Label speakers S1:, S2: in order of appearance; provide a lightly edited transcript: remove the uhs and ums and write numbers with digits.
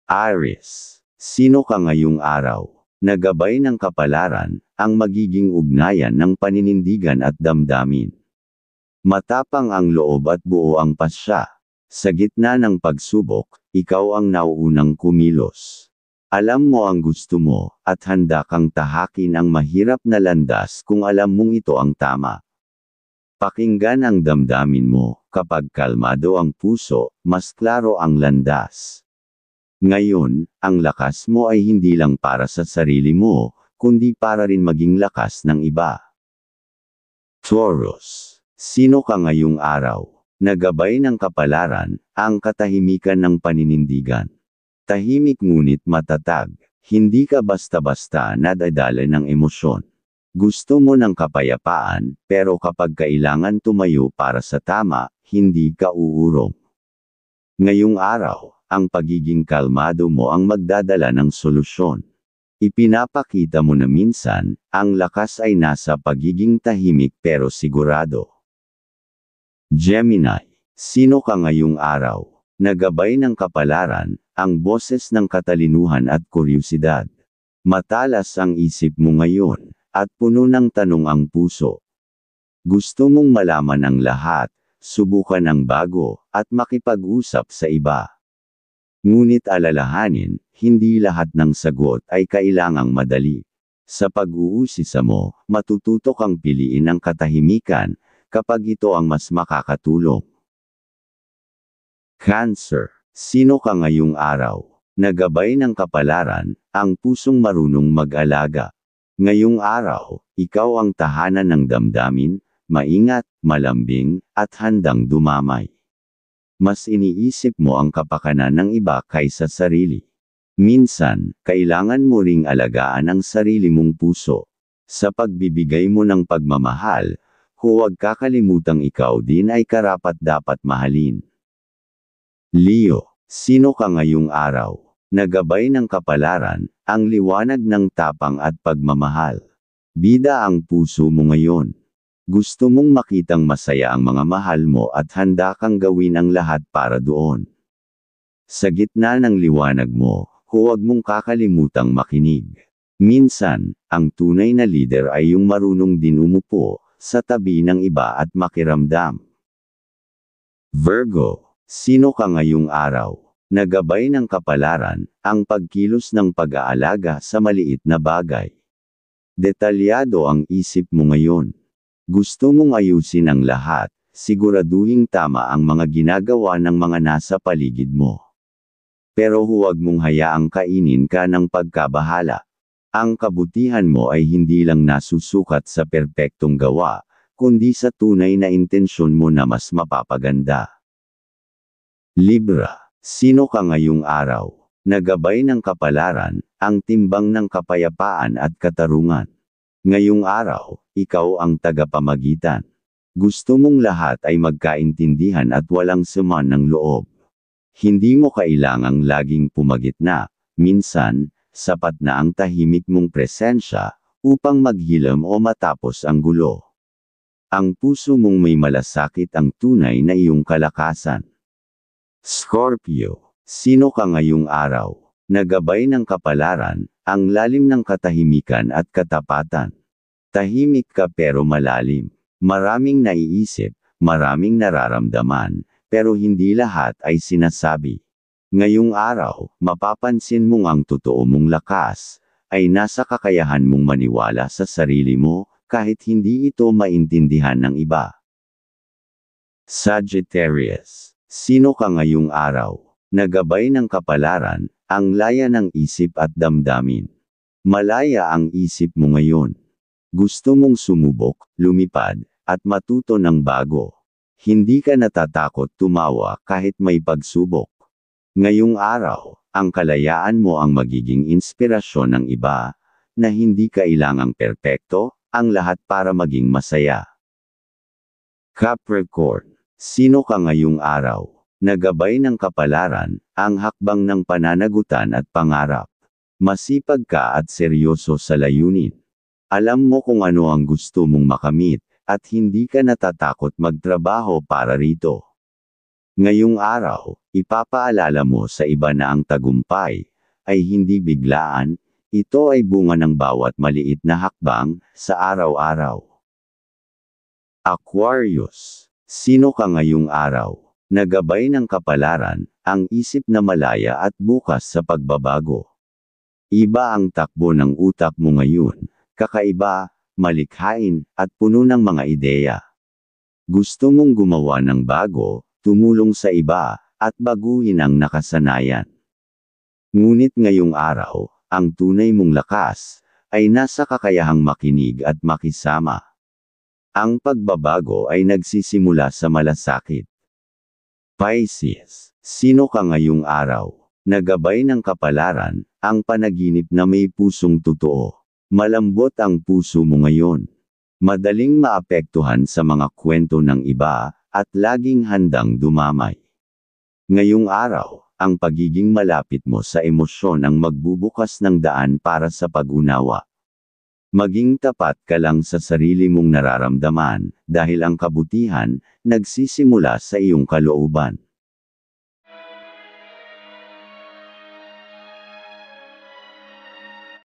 S1: Aries. Sino ka ngayong araw? Nagabay ng kapalaran, ang magiging ugnayan ng paninindigan at damdamin. Matapang ang loob at buo ang pasya. Sa gitna ng pagsubok, ikaw ang nauunang kumilos. Alam mo ang gusto mo, at handa kang tahakin ang mahirap na landas kung alam mong ito ang tama. Pakinggan ang damdamin mo, kapag kalmado ang puso, mas klaro ang landas. Ngayon, ang lakas mo ay hindi lang para sa sarili mo, kundi para rin maging lakas ng iba. Taurus. Sino ka ngayong araw? Nagabay ng kapalaran, ang katahimikan ng paninindigan. Tahimik ngunit matatag, hindi ka basta-basta nadadala ng emosyon. Gusto mo ng kapayapaan, pero kapag kailangan tumayo para sa tama, hindi ka uurong. Ngayong araw, ang pagiging kalmado mo ang magdadala ng solusyon. Ipinapakita mo na minsan, ang lakas ay nasa pagiging tahimik pero sigurado. Gemini. Sino ka ngayong araw? Nagabay ng kapalaran, ang boses ng katalinuhan at kuryusidad. Matalas ang isip mo ngayon, at puno ng tanong ang puso. Gusto mong malaman ang lahat, subukan ang bago, at makipag-usap sa iba. Ngunit alalahanin, hindi lahat ng sagot ay kailangang madali. Sa pag-uusisa mo, matututo kang piliin ang katahimikan, kapag ito ang mas makakatulong. Cancer. Sino ka ngayong araw? Nagabay ng kapalaran, ang pusong marunong mag-alaga. Ngayong araw, ikaw ang tahanan ng damdamin, maingat, malambing, at handang dumamay. Mas iniisip mo ang kapakanan ng iba kaysa sarili. Minsan, kailangan mo ring alagaan ang sarili mong puso. Sa pagbibigay mo ng pagmamahal, huwag kakalimutang ikaw din ay karapat-dapat mahalin. Leo. Sino ka ngayong araw? Nagabay ng kapalaran, ang liwanag ng tapang at pagmamahal. Bida ang puso mo ngayon. Gusto mong makitang masaya ang mga mahal mo at handa kang gawin ang lahat para doon. Sa gitna ng liwanag mo, huwag mong kakalimutang makinig. Minsan, ang tunay na lider ay yung marunong din umupo sa tabi ng iba at makiramdam. Virgo. Sino ka ngayong araw? Nagabay ng kapalaran, ang pagkilos ng pag-aalaga sa maliit na bagay. Detalyado ang isip mo ngayon. Gusto mong ayusin ang lahat, siguraduhing tama ang mga ginagawa ng mga nasa paligid mo. Pero huwag mong hayaang kainin ka ng pagkabahala. Ang kabutihan mo ay hindi lang nasusukat sa perpektong gawa, kundi sa tunay na intensyon mo na mas mapapaganda. Libra. Sino ka ngayong araw? Nagabay ng kapalaran, ang timbang ng kapayapaan at katarungan. Ngayong araw, ikaw ang tagapamagitan. Gusto mong lahat ay magkaintindihan at walang sama ng loob. Hindi mo kailangang laging pumagitna, minsan, sapat na ang tahimik mong presensya, upang maghilom o matapos ang gulo. Ang puso mong may malasakit ang tunay na iyong kalakasan. Scorpio. Sino ka ngayong araw? Nagabay ng kapalaran, ang lalim ng katahimikan at katapatan. Tahimik ka pero malalim. Maraming naiisip, maraming nararamdaman, pero hindi lahat ay sinasabi. Ngayong araw, mapapansin mong ang totoo mong lakas, ay nasa kakayahan mong maniwala sa sarili mo, kahit hindi ito maintindihan ng iba. Sagittarius. Sino ka ngayong araw? Nagabay ng kapalaran, ang laya ng isip at damdamin. Malaya ang isip mo ngayon. Gusto mong sumubok, lumipad, at matuto ng bago. Hindi ka natatakot tumawa kahit may pagsubok. Ngayong araw, ang kalayaan mo ang magiging inspirasyon ng iba, na hindi kailangang perpekto, ang lahat para maging masaya. Capricorn. Sino ka ngayong araw? Nagabay ng kapalaran, ang hakbang ng pananagutan at pangarap. Masipag ka at seryoso sa layunin. Alam mo kung ano ang gusto mong makamit, at hindi ka natatakot magtrabaho para rito. Ngayong araw, ipapaalala mo sa iba na ang tagumpay ay hindi biglaan, ito ay bunga ng bawat maliit na hakbang sa araw-araw. Aquarius, sino ka ngayong araw? Nagabay ng kapalaran, ang isip na malaya at bukas sa pagbabago. Iba ang takbo ng utak mo ngayon, kakaiba, malikhain, at puno ng mga ideya. Gusto mong gumawa ng bago, tumulong sa iba, at baguhin ang nakasanayan. Ngunit ngayong araw, ang tunay mong lakas, ay nasa kakayahang makinig at makisama. Ang pagbabago ay nagsisimula sa malasakit. Pisces, sino ka ngayong araw? Nagabay ng kapalaran, ang panaginip na may pusong totoo. Malambot ang puso mo ngayon. Madaling maapektuhan sa mga kwento ng iba, at laging handang dumamay. Ngayong araw, ang pagiging malapit mo sa emosyon ang magbubukas ng daan para sa pag-unawa. Maging tapat ka lang sa sarili mong nararamdaman, dahil ang kabutihan, nagsisimula sa iyong kalooban.